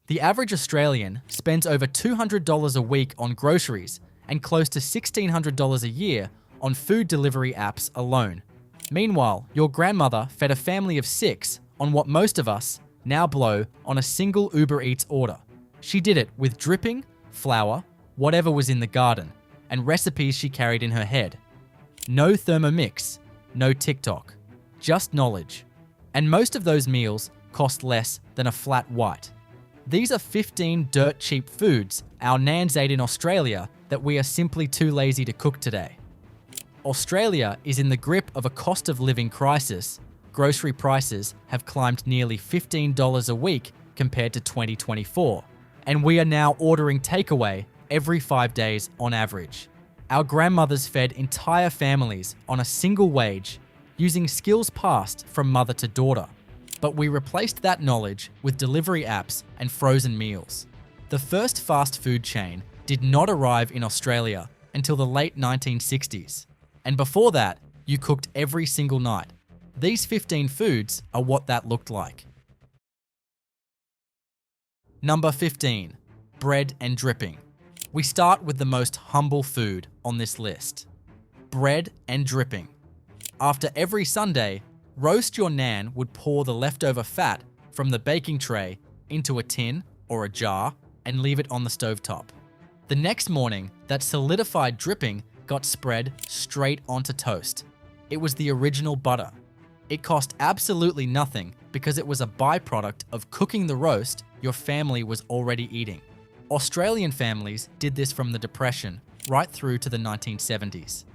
The average Australian spends over $200 a week on groceries and close to $1,600 a year on food delivery apps alone. Meanwhile, your grandmother fed a family of 6 on what most of us now blow on a single Uber Eats order. She did it with dripping, flour, whatever was in the garden, and recipes she carried in her head. No Thermomix, no TikTok, just knowledge. And most of those meals cost less than a flat white. These are 15 dirt cheap foods our Nans ate in Australia that we are simply too lazy to cook today. Australia is in the grip of a cost of living crisis. Grocery prices have climbed nearly $15 a week compared to 2024, and we are now ordering takeaway every 5 days on average. Our grandmothers fed entire families on a single wage, using skills passed from mother to daughter. But we replaced that knowledge with delivery apps and frozen meals. The first fast food chain did not arrive in Australia until the late 1960s. And before that, you cooked every single night. These 15 foods are what that looked like. Number 15, bread and dripping. We start with the most humble food on this list. Bread and dripping. After every Sunday, roast your nan would pour the leftover fat from the baking tray into a tin or a jar and leave it on the stovetop. The next morning, that solidified dripping got spread straight onto toast. It was the original butter. It cost absolutely nothing because it was a byproduct of cooking the roast your family was already eating. Australian families did this from the Depression right through to the 1970s.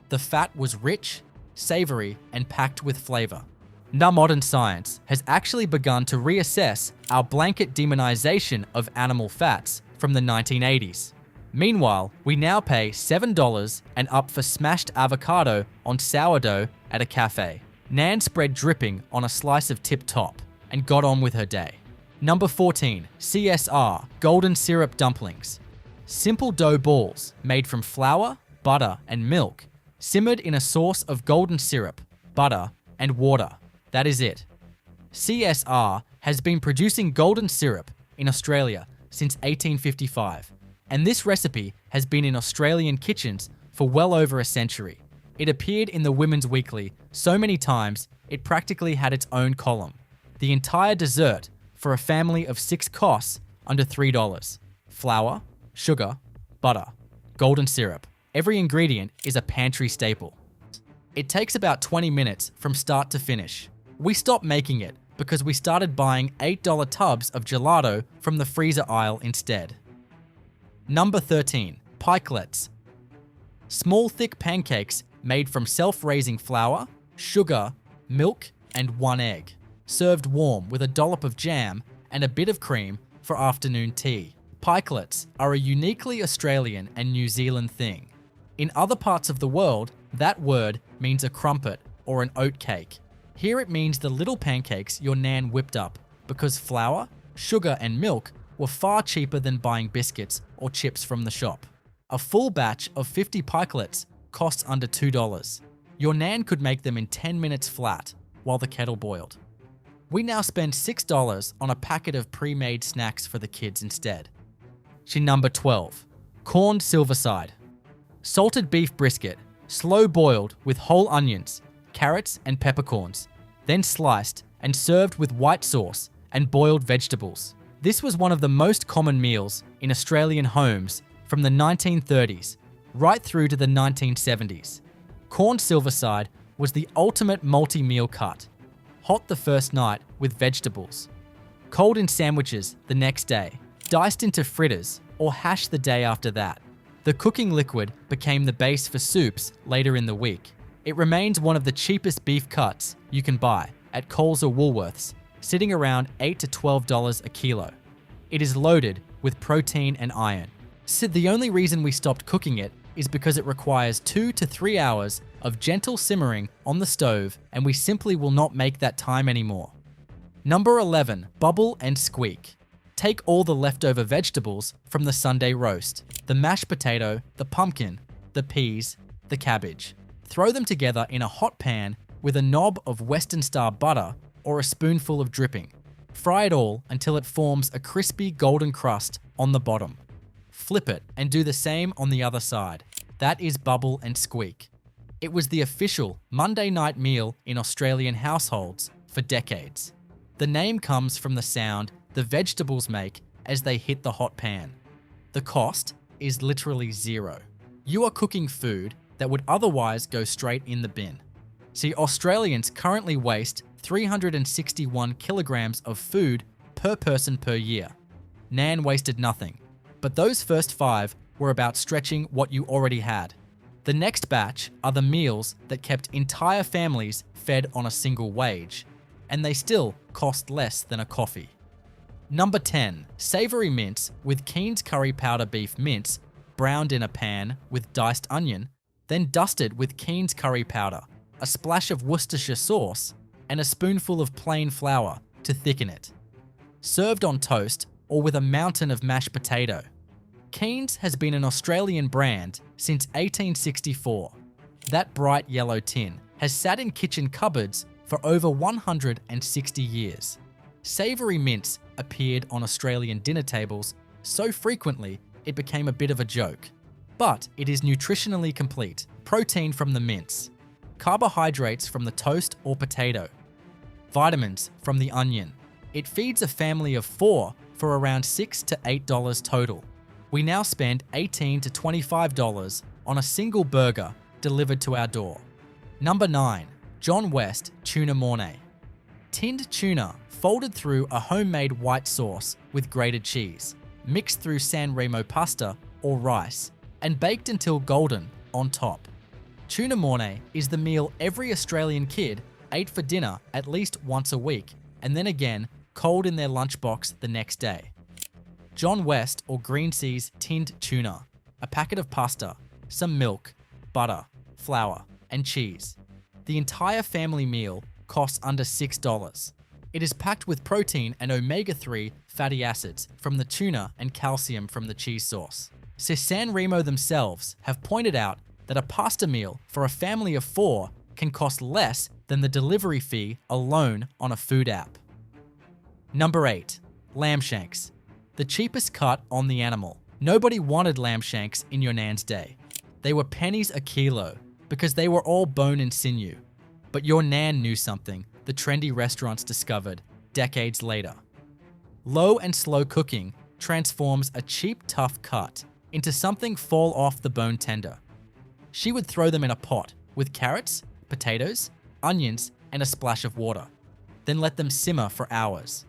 The fat was rich, savory, and packed with flavor. Now modern science has actually begun to reassess our blanket demonization of animal fats from the 1980s. Meanwhile, we now pay $7 and up for smashed avocado on sourdough at a cafe. Nan spread dripping on a slice of tip top and got on with her day. Number 14, CSR, golden syrup dumplings. Simple dough balls made from flour, butter, and milk, simmered in a sauce of golden syrup, butter, and water. That is it. CSR has been producing golden syrup in Australia since 1855, and this recipe has been in Australian kitchens for well over a century. It appeared in the Women's Weekly so many times it practically had its own column. The entire dessert for a family of 6 costs under $3. Flour, sugar, butter, golden syrup. Every ingredient is a pantry staple. It takes about 20 minutes from start to finish. We stopped making it because we started buying $8 tubs of gelato from the freezer aisle instead. Number 13, pikelets. Small thick pancakes made from self-raising flour, sugar, milk, and 1 egg, served warm with a dollop of jam and a bit of cream for afternoon tea. Pikelets are a uniquely Australian and New Zealand thing. In other parts of the world, that word means a crumpet or an oat cake. Here it means the little pancakes your nan whipped up because flour, sugar, and milk were far cheaper than buying biscuits or chips from the shop. A full batch of 50 pikelets costs under $2. Your nan could make them in 10 minutes flat while the kettle boiled. We now spend $6 on a packet of pre-made snacks for the kids instead. Number 12, corned silverside. Salted beef brisket, slow boiled with whole onions, carrots, and peppercorns, then sliced and served with white sauce and boiled vegetables. This was one of the most common meals in Australian homes from the 1930s right through to the 1970s. Corned silverside was the ultimate multi-meal cut. Hot the first night with vegetables, cold in sandwiches the next day, diced into fritters or hashed the day after that. The cooking liquid became the base for soups later in the week. It remains one of the cheapest beef cuts you can buy at Coles or Woolworths, sitting around $8 to $12 a kilo. It is loaded with protein and iron. So the only reason we stopped cooking it is because it requires 2 to 3 hours of gentle simmering on the stove, and we simply will not make that time anymore. Number 11, bubble and squeak. Take all the leftover vegetables from the Sunday roast, the mashed potato, the pumpkin, the peas, the cabbage. Throw them together in a hot pan with a knob of Western Star butter or a spoonful of dripping. Fry it all until it forms a crispy golden crust on the bottom. Flip it and do the same on the other side. That is bubble and squeak. It was the official Monday night meal in Australian households for decades. The name comes from the sound the vegetables make as they hit the hot pan. The cost is literally zero. You are cooking food that would otherwise go straight in the bin. See, Australians currently waste 361 kilograms of food per person per year. Nan wasted nothing, but those first 5 were about stretching what you already had. The next batch are the meals that kept entire families fed on a single wage, and they still cost less than a coffee. Number 10, savory mince with Keen's curry powder beef mince, browned in a pan with diced onion, then dusted with Keen's curry powder, a splash of Worcestershire sauce, and a spoonful of plain flour to thicken it. Served on toast or with a mountain of mashed potato. Keen's has been an Australian brand since 1864. That bright yellow tin has sat in kitchen cupboards for over 160 years. Savoury mince appeared on Australian dinner tables so frequently it became a bit of a joke. But it is nutritionally complete. Protein from the mince, carbohydrates from the toast or potato, vitamins from the onion. It feeds a family of 4 for around $6 to $8 total. We now spend $18 to $25 on a single burger delivered to our door. Number 9, John West Tuna Mornay. Tinned tuna folded through a homemade white sauce with grated cheese, mixed through San Remo pasta or rice, and baked until golden on top. Tuna Mornay is the meal every Australian kid ate for dinner at least once a week, and then again cold in their lunchbox the next day. John West or Green Sea's tinned tuna, a packet of pasta, some milk, butter, flour, and cheese. The entire family meal costs under $6. It is packed with protein and omega-3 fatty acids from the tuna and calcium from the cheese sauce. San Remo themselves have pointed out that a pasta meal for a family of 4 can cost less than the delivery fee alone on a food app. Number 8, lamb shanks. The cheapest cut on the animal. Nobody wanted lamb shanks in your Nan's day. They were pennies a kilo because they were all bone and sinew. But your Nan knew something the trendy restaurants discovered decades later. Low and slow cooking transforms a cheap, tough cut into something fall off the bone tender. She would throw them in a pot with carrots, potatoes, onions, and a splash of water, then let them simmer for hours.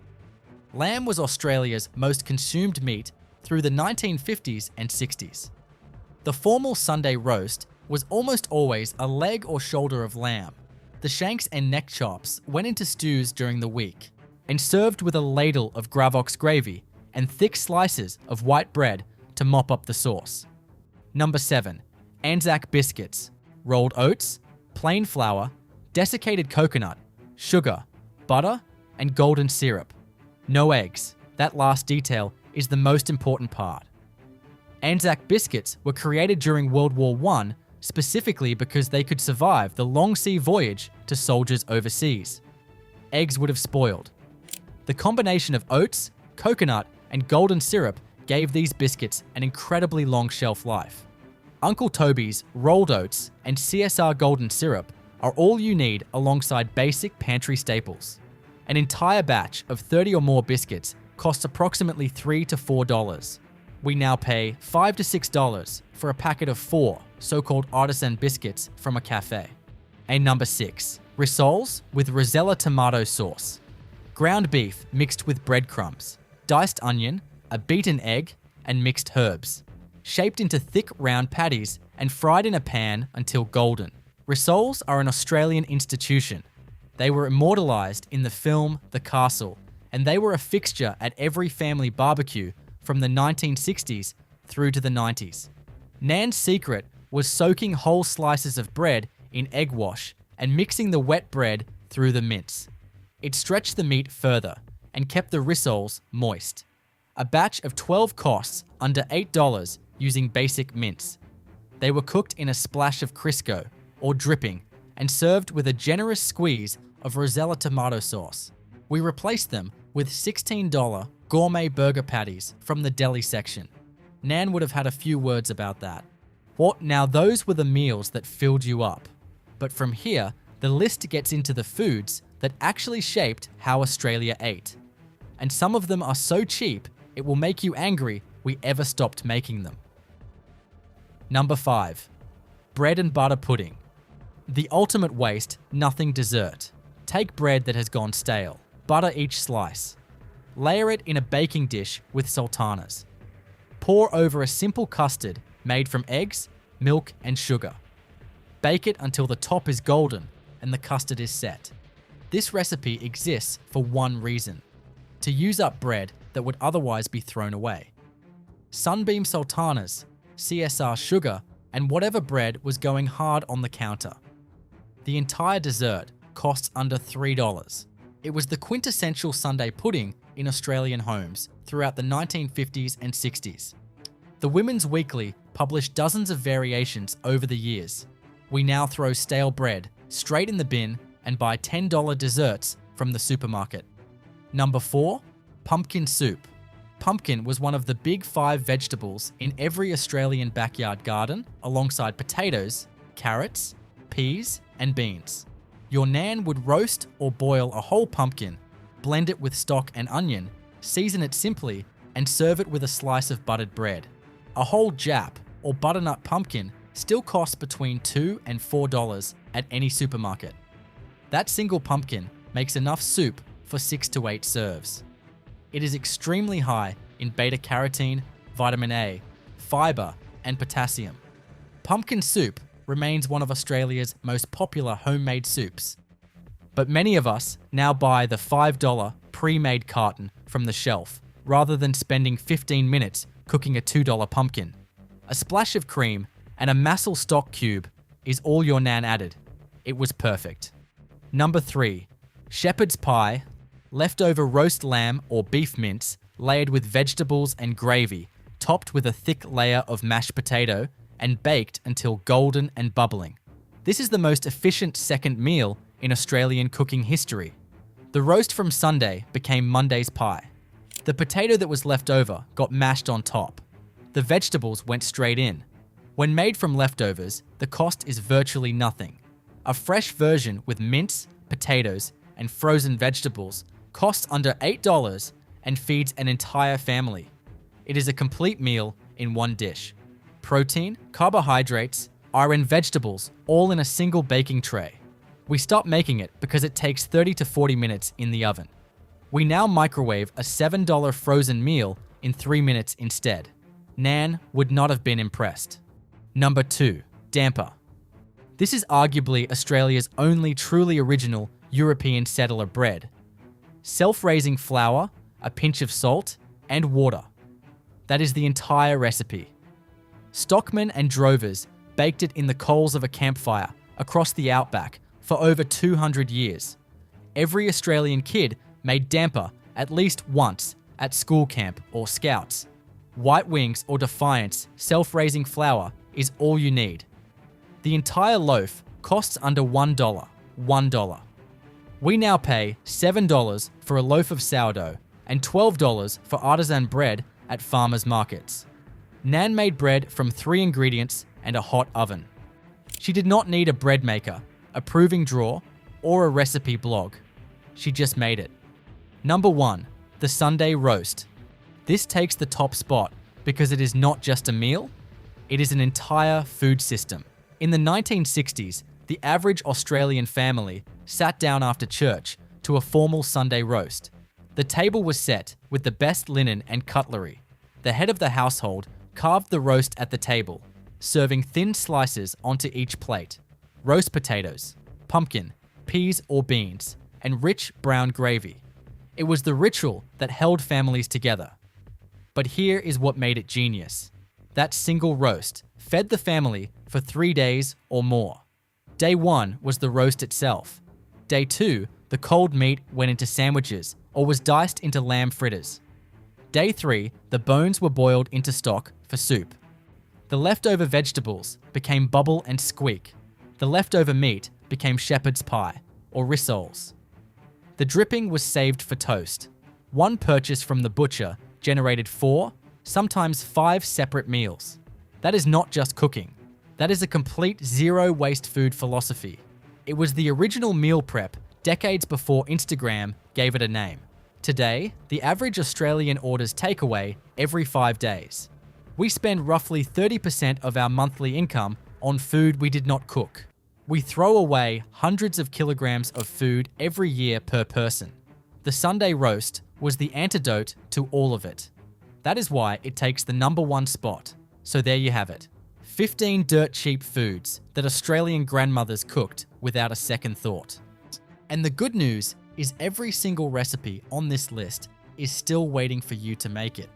Lamb was Australia's most consumed meat through the 1950s and 60s. The formal Sunday roast was almost always a leg or shoulder of lamb. The shanks and neck chops went into stews during the week and served with a ladle of Gravox gravy and thick slices of white bread to mop up the sauce. Number 7, Anzac biscuits, rolled oats, plain flour, desiccated coconut, sugar, butter, and golden syrup. No eggs. That last detail is the most important part. Anzac biscuits were created during World War I specifically because they could survive the long sea voyage to soldiers overseas. Eggs would have spoiled. The combination of oats, coconut, and golden syrup gave these biscuits an incredibly long shelf life. Uncle Toby's rolled oats and CSR golden syrup are all you need alongside basic pantry staples. An entire batch of 30 or more biscuits costs approximately $3 to $4. We now pay $5 to $6 for a packet of 4 so-called artisan biscuits from a cafe. And number 6, rissoles with Rosella tomato sauce. Ground beef mixed with breadcrumbs, diced onion, a beaten egg, and mixed herbs. Shaped into thick round patties and fried in a pan until golden. Rissoles are an Australian institution. They were immortalised in the film The Castle, and they were a fixture at every family barbecue from the 1960s through to the 90s. Nan's secret was soaking whole slices of bread in egg wash and mixing the wet bread through the mince. It stretched the meat further and kept the rissoles moist. A batch of 12 costs under $8 using basic mince. They were cooked in a splash of Crisco or dripping and served with a generous squeeze of Rosella tomato sauce. We replaced them With $16 gourmet burger patties from the deli section, Nan would have had a few words about that. Now those were the meals that filled you up. But from here, the list gets into the foods that actually shaped how Australia ate. And some of them are so cheap, it will make you angry we ever stopped making them. Number 5. Bread and butter pudding. The ultimate waste, nothing dessert. Take bread that has gone stale. Butter each slice. Layer it in a baking dish with sultanas. Pour over a simple custard made from eggs, milk, and sugar. Bake it until the top is golden and the custard is set. This recipe exists for one reason: to use up bread that would otherwise be thrown away. Sunbeam sultanas, CSR sugar, and whatever bread was going hard on the counter. The entire dessert costs under $3. It was the quintessential Sunday pudding in Australian homes throughout the 1950s and 60s. The Women's Weekly published dozens of variations over the years. We now throw stale bread straight in the bin and buy $10 desserts from the supermarket. Number 4. Pumpkin soup. Pumpkin was one of the big 5 vegetables in every Australian backyard garden, alongside potatoes, carrots, peas, and beans. Your nan would roast or boil a whole pumpkin, blend it with stock and onion, season it simply, and serve it with a slice of buttered bread. A whole jap, or butternut pumpkin, still costs between $2 and $4 at any supermarket. That single pumpkin makes enough soup for 6 to 8 serves. It is extremely high in beta-carotene, vitamin A, fiber, and potassium. Pumpkin soup remains one of Australia's most popular homemade soups. But many of us now buy the $5 pre-made carton from the shelf, rather than spending 15 minutes cooking a $2 pumpkin. A splash of cream and a Massel stock cube is all your nan added. It was perfect. Number 3. Shepherd's pie, leftover roast lamb or beef mince layered with vegetables and gravy, topped with a thick layer of mashed potato and baked until golden and bubbling. This is the most efficient second meal in Australian cooking history. The roast from Sunday became Monday's pie. The potato that was left over got mashed on top. The vegetables went straight in. When made from leftovers, the cost is virtually nothing. A fresh version with mince, potatoes, and frozen vegetables costs under $8 and feeds an entire family. It is a complete meal in one dish. Protein, carbohydrates, iron, vegetables, all in a single baking tray. We stopped making it because it takes 30 to 40 minutes in the oven. We now microwave a $7 frozen meal in 3 minutes instead. Nan would not have been impressed. Number 2. Damper. This is arguably Australia's only truly original European settler bread. Self-raising flour, a pinch of salt, and water. That is the entire recipe. Stockmen and drovers baked it in the coals of a campfire across the outback for over 200 years. Every Australian kid made damper at least once at school camp or scouts. White Wings or Defiance self-raising flour is all you need. The entire loaf costs under $1. $1. We now pay $7 for a loaf of sourdough and $12 for artisan bread at farmers markets. Nan made bread from 3 ingredients and a hot oven. She did not need a bread maker, a proving drawer, or a recipe blog. She just made it. Number 1. The Sunday roast. This takes the top spot because it is not just a meal, it is an entire food system. In the 1960s, the average Australian family sat down after church to a formal Sunday roast. The table was set with the best linen and cutlery. The head of the household carved the roast at the table, serving thin slices onto each plate. Roast potatoes, pumpkin, peas or beans, and rich brown gravy. It was the ritual that held families together. But here is what made it genius. That single roast fed the family for 3 days or more. Day 1 was the roast itself. Day 2, the cold meat went into sandwiches or was diced into lamb fritters. Day 3, the bones were boiled into stock for soup. The leftover vegetables became bubble and squeak. The leftover meat became shepherd's pie or rissoles. The dripping was saved for toast. One purchase from the butcher generated 4, sometimes 5 separate meals. That is not just cooking. That is a complete zero waste food philosophy. It was the original meal prep decades before Instagram gave it a name. Today, the average Australian orders takeaway every 5 days. We spend roughly 30% of our monthly income on food we did not cook. We throw away hundreds of kilograms of food every year per person. The Sunday roast was the antidote to all of it. That is why it takes the #1 spot. So there you have it. 15 dirt cheap foods that Australian grandmothers cooked without a second thought. And the good news is every single recipe on this list is still waiting for you to make it.